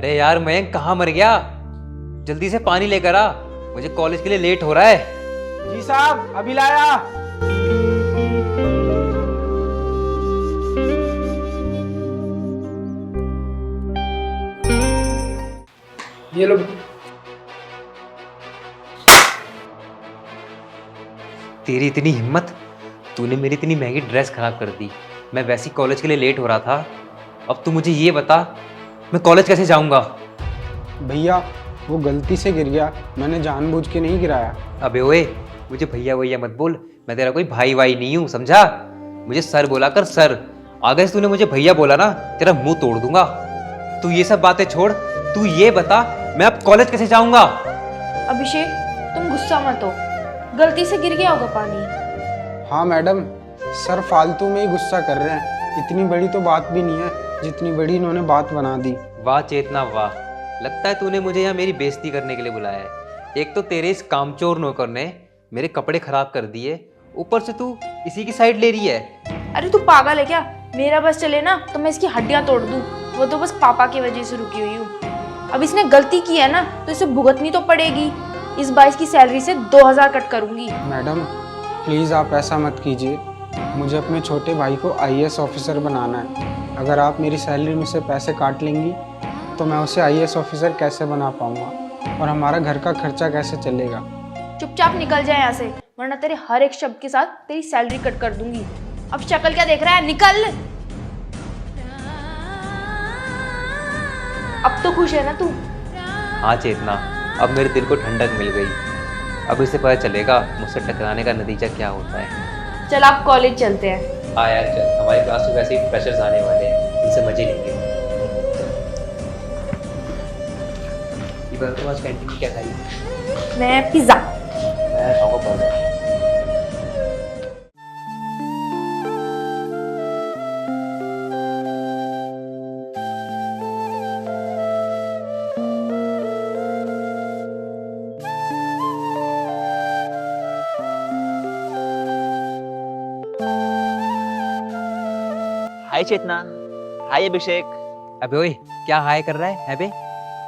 अरे यार मयंक कहाँ मर गया? जल्दी से पानी लेकर आ, मुझे कॉलेज के लिए लेट हो रहा है। जी साहब, अभी लाया। ये लो। तेरी इतनी हिम्मत, तूने मेरी इतनी महंगी ड्रेस खराब कर दी। मैं वैसे ही कॉलेज के लिए लेट हो रहा था। अब तू मुझे ये बता, मैं कॉलेज कैसे जाऊंगा? भैया, वो गलती से गिर गया, मैंने जानबूझ के नहीं गिराया। अबे ओए, मुझे भैया भैया मत बोल, मैं तेरा कोई भाई वाई नहीं हूँ, समझा? मुझे सर बोला कर, सर। आगे से तूने मुझे भैया बोला ना, तेरा मुंह तोड़ दूंगा। तू ये सब बातें छोड़, तू ये बता मैं अब कॉलेज कैसे जाऊंगा? अभिषेक, तुम गुस्सा मत हो, गलती से गिर गया होगा पानी। हाँ मैडम, सर फालतू में ही गुस्सा कर रहे हैं। इतनी बड़ी तो बात भी नहीं है जितनी बड़ी इन्होंने बात बना दी। वाह चेतना वाह, लगता है तूने मुझे यहाँ मेरी बेइज्जती करने के लिए बुलाया है। एक तो तेरे इस कामचोर नौकर ने मेरे कपड़े खराब कर दिए, ऊपर से तू इसी की साइड ले रही है। अरे तू पागल है क्या? मेरा बस चले ना तो मैं इसकी हड्डियां तोड़ दूं। वो तो बस पापा की वजह से रुकी हुई हूँ। अब इसने गलती की है ना तो इसे भुगतनी तो पड़ेगी। इस बार इसकी सैलरी से 2000 कट करूंगी। मैडम प्लीज़ आप ऐसा मत कीजिए, मुझे अपने छोटे भाई को आईएएस ऑफिसर बनाना है। अगर आप मेरी सैलरी में से पैसे काट लेंगी तो मैं उसे आईएएस ऑफिसर कैसे बना पाऊंगा और हमारा घर का खर्चा कैसे चलेगा? चुपचाप निकल जाए यहाँ से, वरना तेरे हर एक शब्द के साथ तेरी सैलरी कट कर दूंगी। अब शक्ल क्या देख रहा है, निकल। अब तो खुश है ना तू? हाँ चेतना, अब मेरे दिल को ठंडक मिल गई। अब इसे पता चलेगा मुझसे टकराने का नतीजा क्या होता है। चल आप कॉलेज चलते हैं। हाँ यार चल, हमारी क्लास में वैसे ही फ्रेशर्स आने वाले हैं, इनसे मजे लेंगे। ये बार तो आज कैंटीन में क्या खाई? मैं पिज्जा। मैं खाऊंगा बर्गर। हाय चेतना। हाय अभिषेक। अबे ओए, क्या हाय कर रहा है अबे?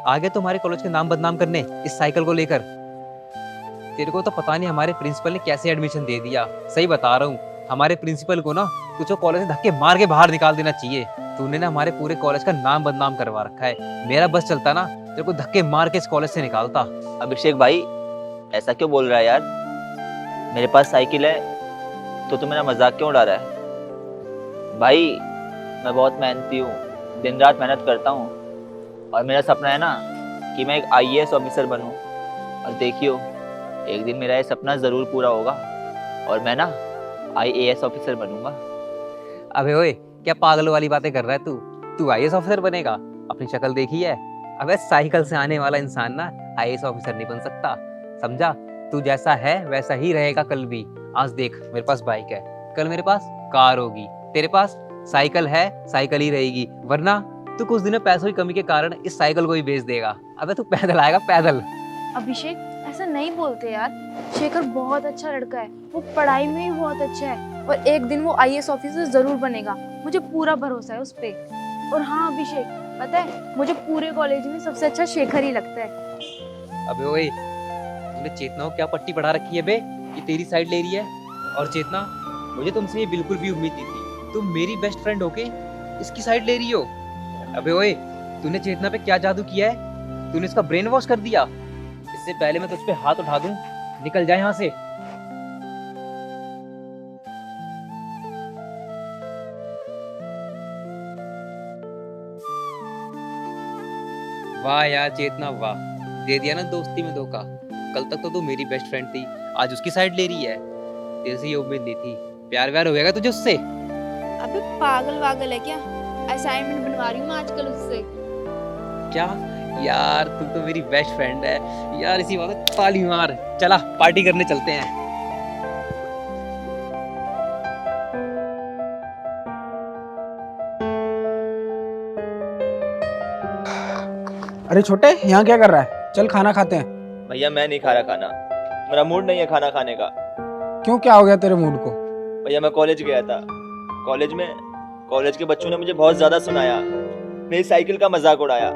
आगे तुम्हारे कॉलेज के नाम बदनाम करने इस साइकिल को लेकर। तेरे को तो पता नहीं हमारे प्रिंसिपल ने कैसे एडमिशन दे दिया। सही बता रहा हूँ, हमारे प्रिंसिपल को ना कुछ कॉलेज से धक्के मार के बाहर निकाल देना चाहिए। तूने ना हमारे पूरे कॉलेज का नाम बदनाम करवा रखा है। मेरा बस चलता ना, तेरे को धक्के मार के इस कॉलेज से निकालता। अभिषेक भाई, ऐसा क्यों बोल रहा है यार? मेरे पास साइकिल है तो तू मेरा मजाक क्यों उड़ा रहा है? भाई मैं बहुत मेहनती हूँ, दिन रात मेहनत करता हूँ और मेरा सपना है ना कि मैं एक आईएएस ऑफिसर बनूँ। और देखियो, एक दिन मेरा ये सपना ज़रूर पूरा होगा और मैं ना आईएएस ऑफिसर बनूंगा। अबे ओए, क्या पागल वाली बातें कर रहा है तू? तू आईएएस ऑफिसर बनेगा? अपनी शक्ल देखी है? अबे साइकिल से आने वाला इंसान ना आईएएस ऑफिसर नहीं बन सकता, समझा? तू जैसा है वैसा ही रहेगा कल भी। आज देख, मेरे पास बाइक है, कल मेरे पास कार होगी, तेरे पास साइकिल है, साइकिल ही रहेगी। वरना तू कुछ दिनों पैसों की कमी के कारण इस साइकिल को ही बेच देगा। अबे तू पैदल आएगा, पैदल। अभिषेक, ऐसा नहीं बोलते यार। शेखर बहुत अच्छा लड़का है, वो पढ़ाई में भी बहुत अच्छा है और एक दिन वो आईएएस ऑफिसर जरूर बनेगा। मुझे पूरा भरोसा है उस पे। और हाँ अभिषेक, पता है मुझे पूरे कॉलेज में सबसे अच्छा शेखर ही लगता है। अबे ओए, तूने चेतना को क्या पट्टी पढ़ा रखी है बे? ये तेरी साइड ले रही है। और चेतना, मुझे तुमसे ये बिल्कुल भी उम्मीद नहीं थी, तुम मेरी बेस्ट फ्रेंड होके इसकी साइड ले रही हो। अबे ओए, तूने चेतना पे क्या जादू किया है? तूने इसका ब्रेन वॉश कर दिया। इससे पहले मैं तुझ पे हाथ उठा दूं, निकल जा यहाँ से। वाह यार चेतना वाह, दे दिया ना दोस्ती में धोखा। कल तक तो तू मेरी बेस्ट फ्रेंड थी, आज उसकी साइड ले रही है। तेरे से ये उम्मीद नहीं थी। प्यार व्यार हो गया तुझे उससे? अबे पागल वागल है क्या? असाइनमेंट बनवा रही हूँ मैं आजकल उससे। क्या यार, तू तो मेरी बेस्ट फ्रेंड है यार। इसी बात पे ताली मार, चला पार्टी करने चलते हैं। अरे छोटे, यहाँ क्या कर रहा है? चल खाना खाते हैं। भैया मैं नहीं खा रहा खाना, मेरा मूड नहीं है खाना खाने का। क्यों, क्या हो गया तेरे मूड को? भैया मैं कॉलेज गया था, कॉलेज में कॉलेज के बच्चों ने मुझे बहुत ज़्यादा सुनाया, मेरी साइकिल का मजाक उड़ाया।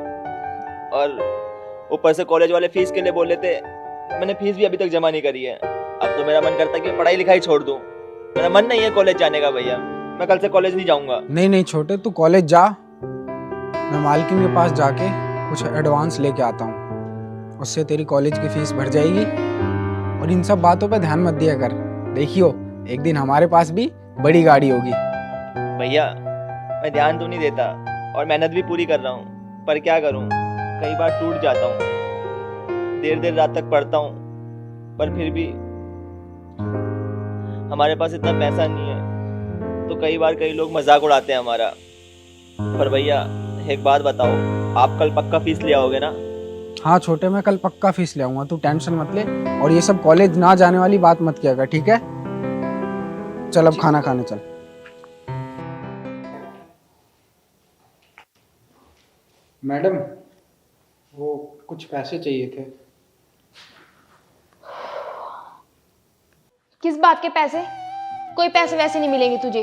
और ऊपर से कॉलेज वाले फीस के लिए बोल लेते। मैंने फीस भी अभी तक जमा नहीं करी है। अब तो मेरा मन करता है कि पढ़ाई लिखाई छोड़ दूं। मेरा मन नहीं है कॉलेज जाने का भैया। मैं कल से कॉलेज नहीं जाऊंगा। नहीं नहीं छोटे, तू कॉलेज जा। मैं मालकिन के पास जाके कुछ एडवांस लेके आता हूँ, उससे तेरी कॉलेज की फीस भर जाएगी। और इन सब बातों पे ध्यान मत दिया कर। देखियो एक दिन हमारे पास भी बड़ी गाड़ी होगी। भैया मैं ध्यान तो नहीं देता और मेहनत भी पूरी कर रहा हूँ, पर क्या करूँ, कई बार टूट जाता हूँ। देर देर रात तक पढ़ता हूँ, पर फिर भी हमारे पास इतना पैसा नहीं है, तो कई बार कई लोग मजाक उड़ाते हैं हमारा। पर भैया एक बात बताओ, आप कल पक्का फीस ले आओगे ना? हाँ छोटे, मैं कल पक्का फीस ले आऊंगा, तू टेंशन मत ले। और ये सब कॉलेज ना जाने वाली बात मत किया कर, ठीक है? चल अब खाना खाने चल। मैडम वो कुछ पैसे चाहिए थे। किस बात के पैसे? कोई पैसे वैसे नहीं मिलेंगे तुझे,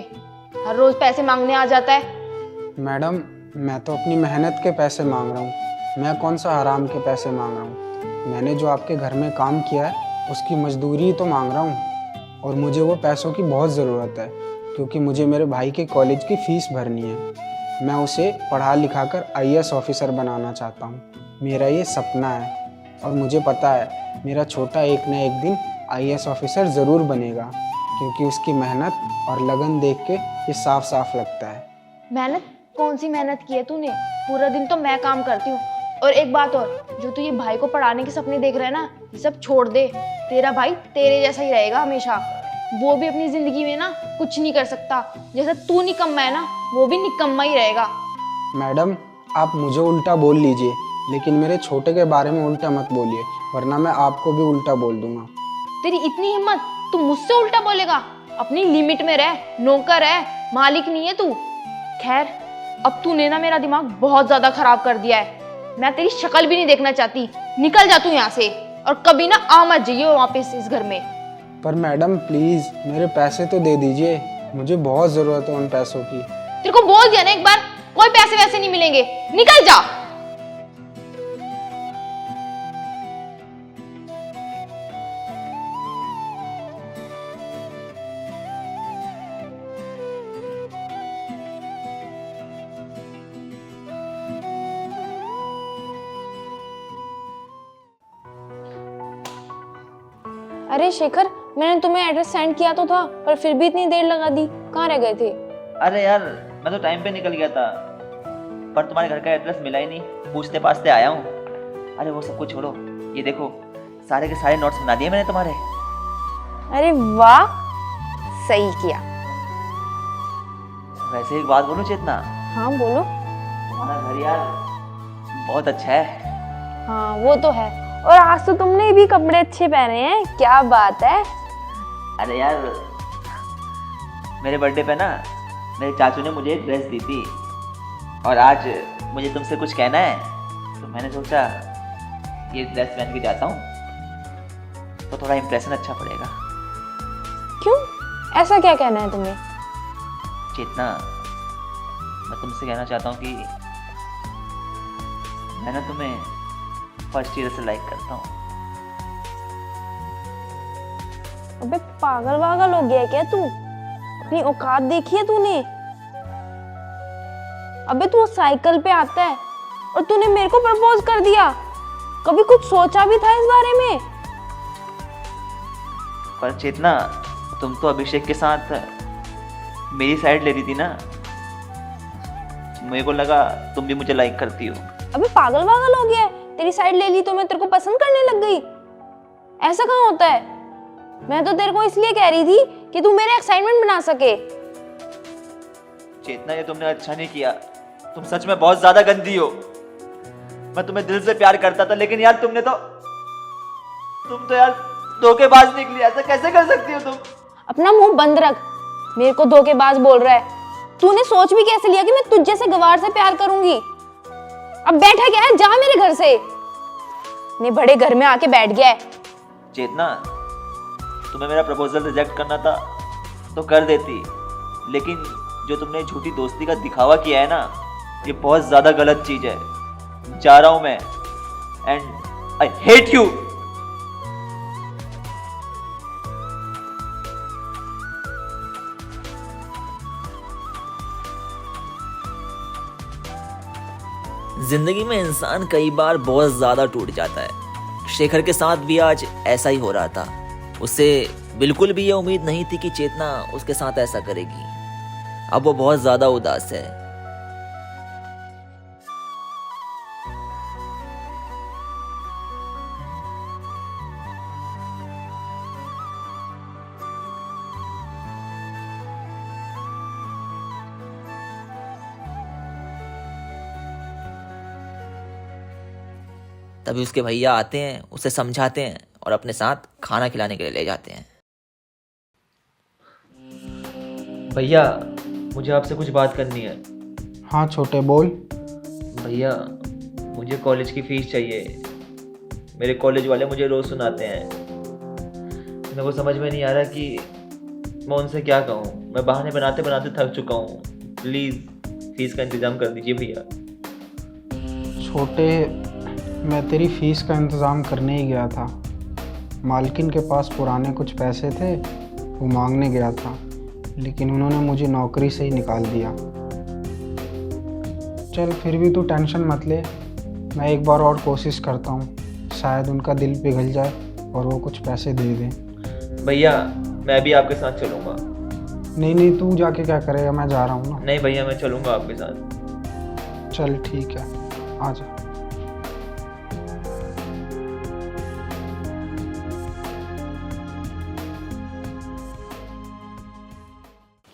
हर रोज पैसे मांगने आ जाता है। मैडम मैं तो अपनी मेहनत के पैसे मांग रहा हूँ, मैं कौन सा हराम के पैसे मांग रहा हूँ। मैंने जो आपके घर में काम किया है उसकी मजदूरी तो मांग रहा हूँ। और मुझे वो पैसों की बहुत ज़रूरत है, क्योंकि मुझे मेरे भाई के कॉलेज की फ़ीस भरनी है। मैं उसे पढ़ा लिखा कर IAS ऑफिसर बनाना चाहता हूँ। मेरा ये सपना है और मुझे पता है मेरा छोटा एक न एक दिन IAS ऑफिसर ज़रूर बनेगा, क्योंकि उसकी मेहनत और लगन देख के ये साफ साफ लगता है। मेहनत? कौन सी मेहनत की है तूने? पूरा दिन तो मैं काम करती हूँ। और एक बात और, जो तू ये भाई को पढ़ाने के सपने देख रहा है ना, ये सब छोड़ दे। तेरा भाई तेरे जैसा ही रहेगा हमेशा। वो भी अपनी जिंदगी में ना कुछ नहीं कर सकता, जैसा तू निकम्मा है ना, वो भी निकम्मा ही रहेगा। मैडम आप मुझे उल्टा बोल लीजिए, लेकिन मेरे छोटे के बारे में उल्टा मत बोलिए, वरना मैं आपको भी उल्टा बोल दूंगा। तेरी इतनी हिम्मत, तू मुझसे उल्टा बोलेगा? अपनी लिमिट में रह, नौकर है, मालिक नहीं है तू। खैर अब तूने ना मेरा दिमाग बहुत ज्यादा खराब कर दिया है। मैं तेरी शक्ल भी नहीं देखना चाहती। निकल जा तू यहाँ से, और कभी ना आ मत जाइए वापस इस घर में। पर मैडम प्लीज मेरे पैसे तो दे दीजिए, मुझे बहुत जरूरत है उन पैसों की। तेरे को बोल दिया ना एक बार, कोई पैसे वैसे नहीं मिलेंगे, निकल जा। अरे शेखर, मैंने तुम्हें एड्रेस सेंड किया तो था, पर फिर भी इतनी देर लगा दी। कहाँ रह गए थे? अरे यार मैं तो टाइम पे निकल गया था, पर तुम्हारे घर का एड्रेस मिला ही नहीं, पूछते पाछते आया हूँ। अरे वो सब कुछ छोड़ो, ये देखो सारे के सारे नोट्स बना दिए मैंने तुम्हारे। अरे वाह, सही किया। वैसे एक बात बोलूं चेतना? हाँ बोलो। तुम्हारा घर यार बहुत अच्छा है। हाँ वो तो है, और आज तो तुमने भी कपड़े अच्छे पहने हैं, क्या बात है। अरे यार मेरे बर्थडे पे ना मेरे चाचू ने मुझे एक ड्रेस दी थी, और आज मुझे तुमसे कुछ कहना है, तो मैंने सोचा ये ड्रेस पहन के जाता हूँ तो थोड़ा इम्प्रेशन अच्छा पड़ेगा। क्यों, ऐसा क्या कहना है तुम्हें? चेतना मैं तुमसे कहना चाहता हूँ कि मैं ना तुम्हें फर्स्ट ईयर से लाइक करता हूँ। अबे पागल वागल हो गया क्या तू? अपनी औकात देखी है तूने? अबे तू साइकिल पे आता है और तूने मेरे को प्रपोज कर दिया। कभी कुछ सोचा भी था इस बारे में? पर चेतना तुम तो अभिषेक के साथ मेरी साइड ले रही थी ना, मेरे को लगा तुम भी मुझे लाइक करती हो। अबे पागल वागल हो गया है? तेरी साइड ले ली तो मैं तेरे को पसंद करने लग गई? ऐसा कहाँ होता है? मैं तो तेरे को इसलिए कह रही थी कि तू मेरा एक्साइटमेंट बना सके। चेतना ये तुमने अच्छा नहीं किया, तुम सच में बहुत ज्यादा गंदी हो। मैं तुम्हें दिल से प्यार करता था, लेकिन यार तुम तो यार धोखेबाज निकली। ऐसा कैसे कर सकती हो तुम? अपना मुंह बंद रख, मेरे को धोखेबाज बोल रहा है। तूने सोच भी कैसे लिया कि मैं तुझ जैसे गवार से प्यार करूंगी? अब बैठा क्या है, जा मेरे घर से। मैं बड़े घर में आके बैठ गया है। चेतना तुम्हें मेरा प्रपोजल रिजेक्ट करना था तो कर देती, लेकिन जो तुमने झूठी दोस्ती का दिखावा किया है ना, ये बहुत ज्यादा गलत चीज है। जा रहा हूं मैं। and I hate you. जिंदगी में इंसान कई बार बहुत ज्यादा टूट जाता है। शेखर के साथ भी आज ऐसा ही हो रहा था। उसे बिल्कुल भी ये उम्मीद नहीं थी कि चेतना उसके साथ ऐसा करेगी। अब वो बहुत ज्यादा उदास है। तभी उसके भैया आते हैं, उसे समझाते हैं और अपने साथ खाना खिलाने के लिए ले जाते हैं। भैया, मुझे आपसे कुछ बात करनी है। हाँ छोटे, बोल। भैया, मुझे कॉलेज की फीस चाहिए। मेरे कॉलेज वाले मुझे रोज़ सुनाते हैं। मेरे को समझ में नहीं आ रहा कि मैं उनसे क्या कहूँ। मैं बहाने बनाते बनाते थक चुका हूँ। प्लीज़ फीस का इंतज़ाम कर दीजिए भैया। छोटे, मैं तेरी फीस का इंतज़ाम करने ही गया था। मालकिन के पास पुराने कुछ पैसे थे, वो मांगने गया था, लेकिन उन्होंने मुझे नौकरी से ही निकाल दिया। चल फिर भी तू टेंशन मत ले, मैं एक बार और कोशिश करता हूँ, शायद उनका दिल पिघल जाए और वो कुछ पैसे दे दें। भैया, मैं भी आपके साथ चलूँगा। नहीं, तू जाके क्या करेगा, मैं जा रहा हूँ ना। नहीं भैया, मैं चलूँगा आपके साथ। चल ठीक है, आ जा।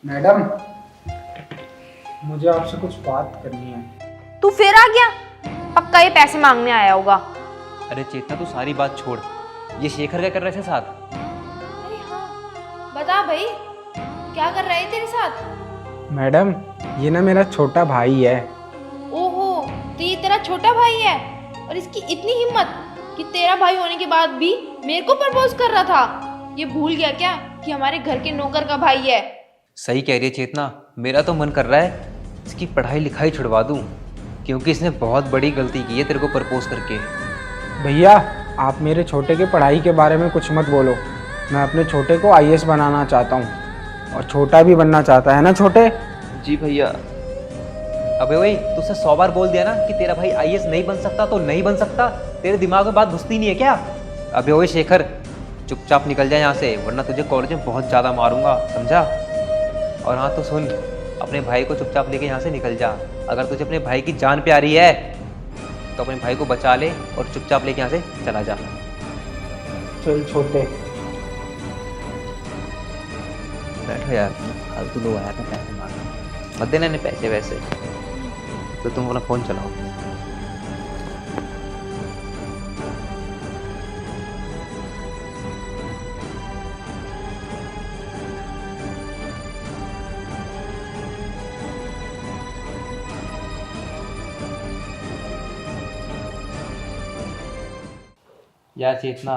मैडम, मुझे आपसे कुछ बात करनी है। तू फिर आ गया? पक्का ये पैसे मांगने आया होगा। अरे चेतना, तू सारी बात छोड़। ये शेखर क्या कर रहे थे साथ? अरे हाँ, बता भाई, क्या कर रहा है तेरे साथ? मैडम, ये ना मेरा छोटा भाई है। ओहो, तो ये तेरा छोटा भाई है? और इसकी इतनी हिम्मत कि तेरा भाई होने के बाद भी मेरे को प्रपोज कर रहा था। ये भूल गया क्या कि हमारे घर के नौकर का भाई है? सही कह रही है चेतना। मेरा तो मन कर रहा है इसकी पढ़ाई लिखाई छुड़वा दूं, क्योंकि इसने बहुत बड़ी गलती की है तेरे को प्रपोज करके। भैया, आप मेरे छोटे के पढ़ाई के बारे में कुछ मत बोलो। मैं अपने छोटे को आईएएस बनाना चाहता हूँ, और छोटा भी बनना चाहता है ना छोटे? जी भैया। अबे वही तुझसे 100 बार बोल दिया ना कि तेरा भाई आईएएस नहीं बन सकता तो नहीं बन सकता। तेरे दिमाग में बात घुसती नहीं है क्या? अबे वही शेखर, चुपचाप निकल जाए यहाँ से, वरना तुझे कॉलेज में बहुत ज़्यादा मारूंगा, समझा? और हाँ तो सुन, अपने भाई को चुपचाप लेके यहाँ से निकल जा। अगर तुझे अपने भाई की जान प्यारी है तो अपने भाई को बचा ले और चुपचाप लेके यहाँ से चला जा। चल छोटे। बैठो यार, फालतू लोग आया था पैसे मांगने। मत देना इन्हें पैसे वैसे, तो तुम अपना फ़ोन चलाओ। यार चेतना,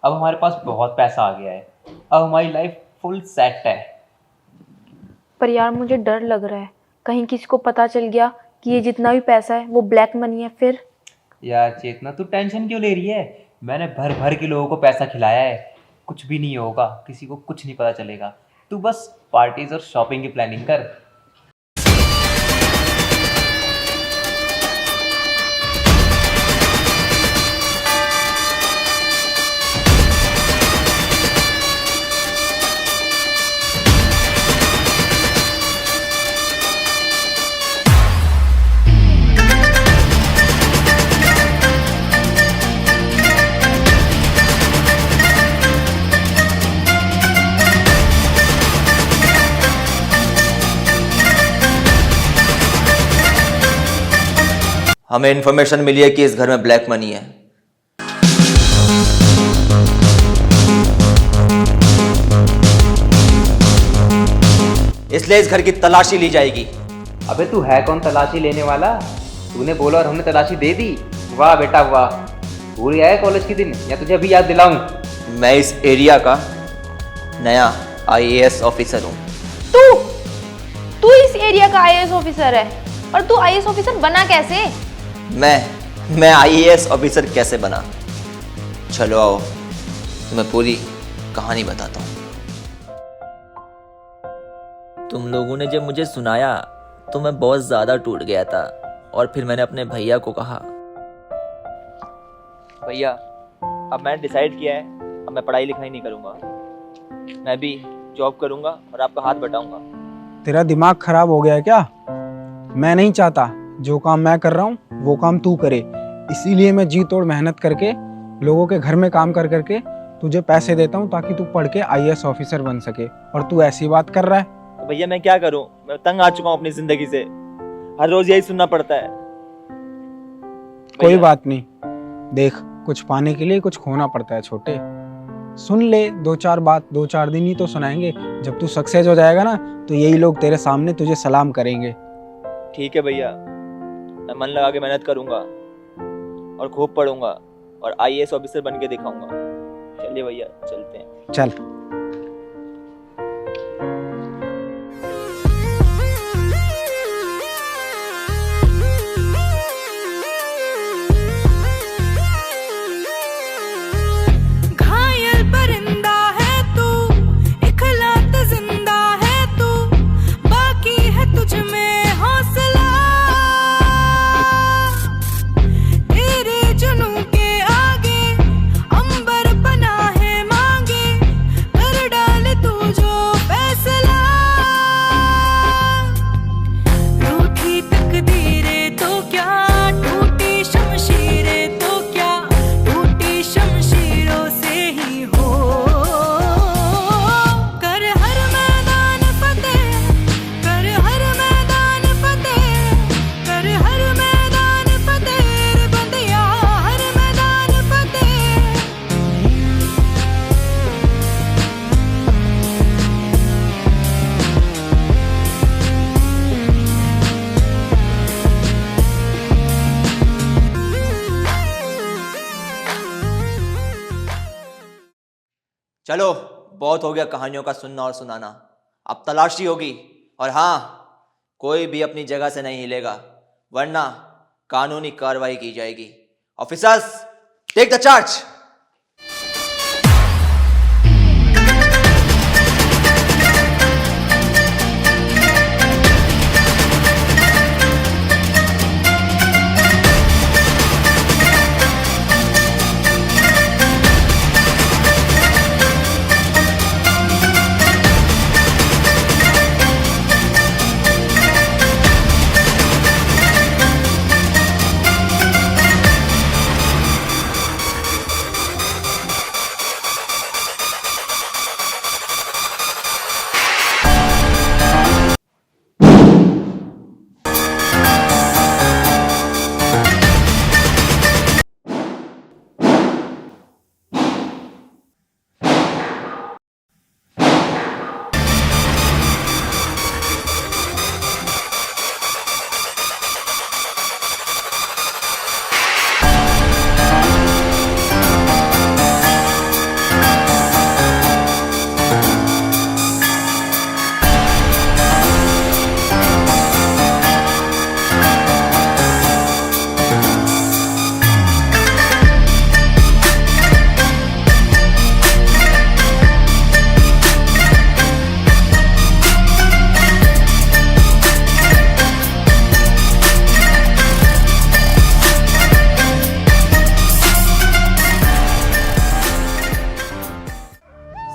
अब हमारे पास बहुत पैसा आ गया है। अब हमारी लाइफ फुल सेट है। पर यार मुझे डर लग रहा है, कहीं किसी को पता चल गया कि ये जितना भी पैसा है वो ब्लैक मनी है फिर। यार चेतना, तू टेंशन क्यों ले रही है? मैंने भर भर के लोगों को पैसा खिलाया है, कुछ भी नहीं होगा, किसी को कुछ नहीं पता चलेगा। तू बस पार्टीज और शॉपिंग की प्लानिंग कर। हमें इन्फॉर्मेशन मिली है कि इस घर में ब्लैक मनी है। इसलिए इस घर की तलाशी ली जाएगी। अबे तू है कौन तलाशी लेने वाला? तूने बोला और हमने तलाशी दे दी। वाह बेटा वाह, भूल गया है कॉलेज के दिन, या तुझे अभी याद दिलाऊं? मैं इस एरिया का नया आईएएस ऑफिसर हूँ। तू इस एरिया का आईएएस ऑफिसर है? और तू आईएएस ऑफिसर बना कैसे? मैं मैं आईएएस ऑफिसर कैसे बना। चलो आओ, तुम्हें पूरी कहानी बताता हूँ। तुम लोगों ने जब मुझे सुनाया तो मैं बहुत ज़्यादा टूट गया था और फिर मैंने अपने भैया को कहा, भैया अब मैंने डिसाइड किया है, अब मैं पढ़ाई लिखाई नहीं करूँगा, मैं भी जॉब करूँगा और आपका हाथ बटाऊँगा। तेरा दिमाग खराब हो गया है क्या? मैं नहीं चाहता जो काम मैं कर रहा हूँ वो काम तू करे, इसीलिए मैं जी तोड़ मेहनत करके लोगों के घर में काम कर करके तुझे पैसे देता हूँ ताकि तू पढ़ के आईएएस ऑफिसर बन सके, और तू ऐसी बात कर रहा है। तो भैया मैं क्या करूँ, मैं तंग आ चुका हूँ अपनी ज़िंदगी से, हर रोज़ यही सुनना पड़ता है। कोई भैया, बात नहीं, देख कुछ पाने के लिए कुछ खोना पड़ता है छोटे। सुन ले दो चार दिन ही तो सुनाएंगे, जब तू सक्सेस हो जाएगा ना तो यही लोग तेरे सामने तुझे सलाम करेंगे। ठीक है भैया, मैं मन लगा के मेहनत करूँगा और खूब पढ़ूंगा और आईएएस ऑफिसर बन के दिखाऊंगा। चलिए भैया चलते हैं। चल। घायल परिंदा है तू, इखलात जिंदा है तू, बाकी है तुझ में हौसला। तेरे जुनून के आगे अंबर बना है मांगे, कर डाल तू जो फैसला। रूठी तकदीरें तो क्या, टूटी शमशीरें तो क्या, टूटी शमशीरों से ही हो। कर हर मैदान फतेह, कर हर मैदान फतेह, कर हर मैदान फतेह रे बंदिया, हर मैदान फतेह। चलो बहुत हो गया कहानियों का सुनना और सुनाना, अब तलाशी होगी। और हाँ, कोई भी अपनी जगह से नहीं हिलेगा वरना कानूनी कार्रवाई की जाएगी। Officers take the charge.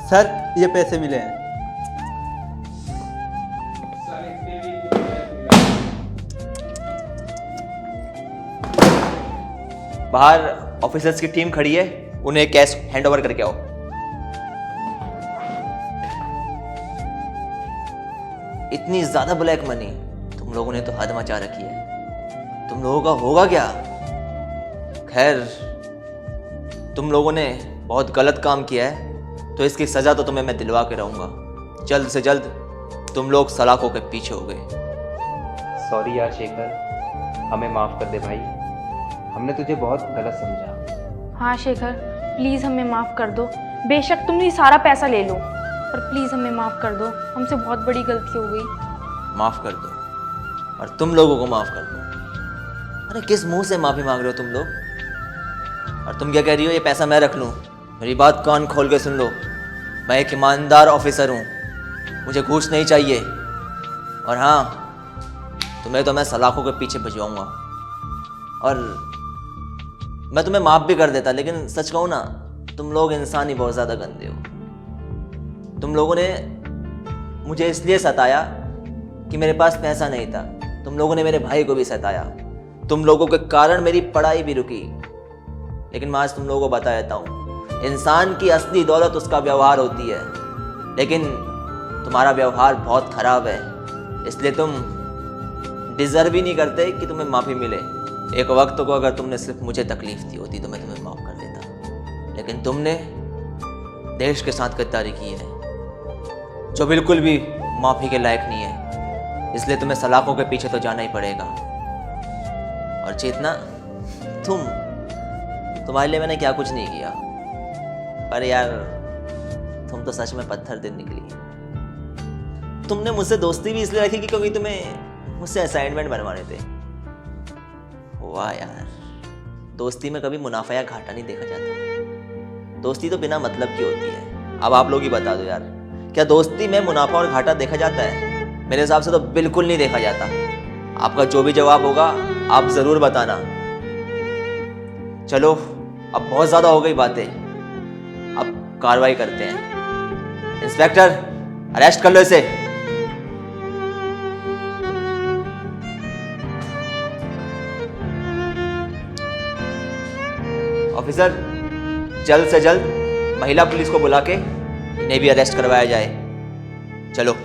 Sir ये पैसे मिले हैं। बाहर ऑफिसर्स की टीम खड़ी है, उन्हें कैश हैंड ओवर करके आओ। इतनी ज्यादा ब्लैक मनी, तुम लोगों ने तो हद मचा रखी है। तुम लोगों का होगा क्या? खैर, तुम लोगों ने बहुत गलत काम किया है तो इसकी सजा तो तुम्हें मैं दिलवा के रहूंगा। जल्द से जल्द तुम लोग सलाखों के पीछे हो गए। सॉरी यार शेखर, हमें माफ़ कर दे भाई, हमने तुझे बहुत गलत समझा। हाँ शेखर, प्लीज़ हमें माफ़ कर दो। बेशक तुम ये सारा पैसा ले लो, पर प्लीज़ हमें माफ़ कर दो, हमसे बहुत बड़ी गलती हो गई। माफ कर दो और तुम लोगों को माफ कर दो। अरे किस मुंह से माफी मांग रहे हो तुम लोग? और तुम क्या कह रही हो ये पैसा मैं रख लूं? मेरी बात कान खोल के सुन लो। मैं एक ईमानदार ऑफिसर हूं, मुझे घूस नहीं चाहिए। और हाँ, तुम्हें तो मैं सलाखों के पीछे भिजवाऊंगा। और मैं तुम्हें माफ भी कर देता, लेकिन सच कहूं ना, तुम लोग इंसान ही बहुत ज़्यादा गंदे हो। तुम लोगों ने मुझे इसलिए सताया कि मेरे पास पैसा नहीं था। तुम लोगों ने मेरे भाई को भी सताया। तुम लोगों के कारण मेरी पढ़ाई भी रुकी। लेकिन मैं आज तुम लोगों को बता देता हूँ, इंसान की असली दौलत उसका व्यवहार होती है। लेकिन तुम्हारा व्यवहार बहुत खराब है, इसलिए तुम डिज़र्व ही नहीं करते कि तुम्हें माफ़ी मिले। एक वक्त को अगर तुमने सिर्फ मुझे तकलीफ दी होती तो मैं तुम्हें माफ़ कर देता, लेकिन तुमने देश के साथ गद्दारी की है, जो बिल्कुल भी माफ़ी के लायक नहीं है। इसलिए तुम्हें सलाखों के पीछे तो जाना ही पड़ेगा। और चेतना, तुम्हारे लिए मैंने क्या कुछ नहीं किया, पर यार तुम तो सच में पत्थर दिल निकली। तुमने मुझसे दोस्ती भी इसलिए रखी कि क्योंकि तुम्हें मुझसे असाइनमेंट बनवाने थे। वाह यार, दोस्ती में कभी मुनाफा या घाटा नहीं देखा जाता। दोस्ती तो बिना मतलब की होती है। अब आप लोग ही बता दो यार, क्या दोस्ती में मुनाफा और घाटा देखा जाता है? मेरे हिसाब से तो बिल्कुल नहीं देखा जाता। आपका जो भी जवाब होगा आप ज़रूर बताना। चलो, अब बहुत ज़्यादा हो गई बातें, अब कार्रवाई करते हैं। इंस्पेक्टर, अरेस्ट कर लो इसे। ऑफिसर, जल्द से जल्द महिला पुलिस को बुला के इन्हें भी अरेस्ट करवाया जाए। चलो।